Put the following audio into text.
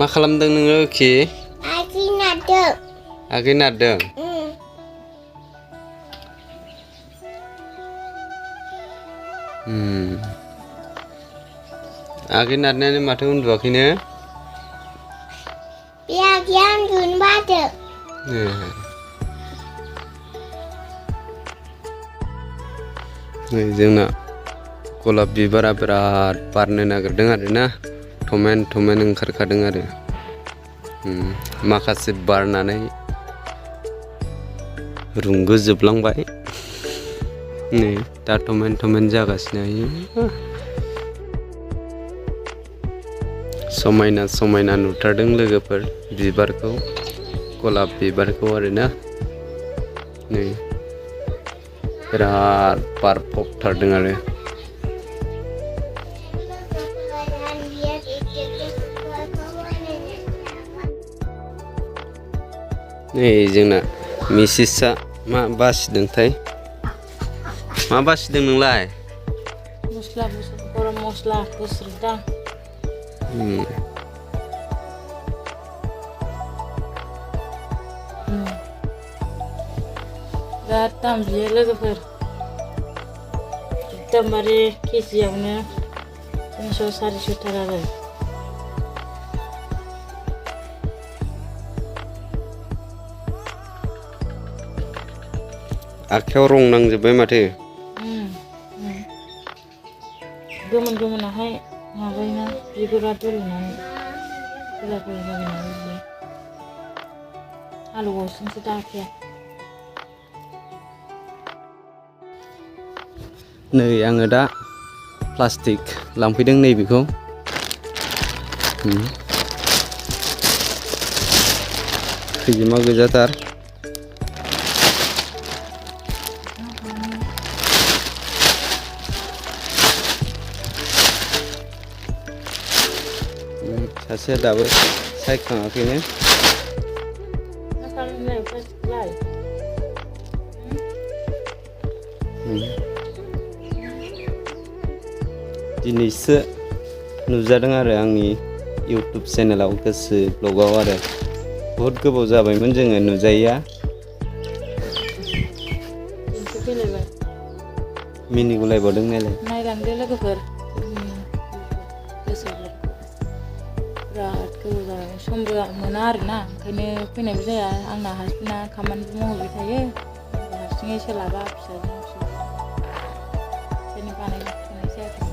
मा खालामदों नोङो खि? आगै नारदों। आगै नारदों? आगै नारनायानो माथो उन्दुआखैनो? बे आगैया उन्दुनो बादों। नै जोंना गलाप बिबारा बिराद बारनो नागिरदों आरोना, थमेन थमेन ओंखारखादों आरो माखासे बारनानै रुंगोजोबलांबाय। नै दा थमेन थमेन जागासिनो। समायना समायना नुथारदों लोगोफोर बिबारखौ, गलाप बिबारखौ आरोना। नै बिराद बारफबथारदों आरो। नै जोंना मिसेसआ मा बासिदोंथाय? मा बासिदों नोंलाय? मस्ला गरम मस्ला गुस्रुदां। बिराद दाम बियो लोगोफोर, एकदमबारे केजियावनो 300-400 थार आरो। आखायाव रं नांजोब्बाय माथो। गोमोन गोमोनाहाय माबायोना बिगुरा दुलुनानै गोजा गोजा जाबायना बिदि हालौगावसिनोसो दा आखाया। नै आङो दा प्लास्टिक लांफैदों नैबेखौ। खैजिमा गोजाथार। सासेया दाबो सायखाङाखैनो। मा खालामनोलाय प्लास्टिकखौलाय? दिनैसो नुजादों आरो आंनि इउटुब चेनेलाव, गोसो ब्लगाव आरो। बहुद गोबाव जाबायमोन जोङो नुजायैया। दिनैसो फैलायबाय। मिनिगुलायबावदों नायलाय। नायलांदो लोगोफोर गोसो ब्लगखौ। बिराद गोबाव जाबाय, समबो मोना आरोना, ओंखायनो फैनायबो जाया। आंना हासबेन्डआ खामानिबो मावहैबाय थायो, हारसिङै सोलाबा फिसाजों ओंखायनो बानायनो थोनाय जायाखै।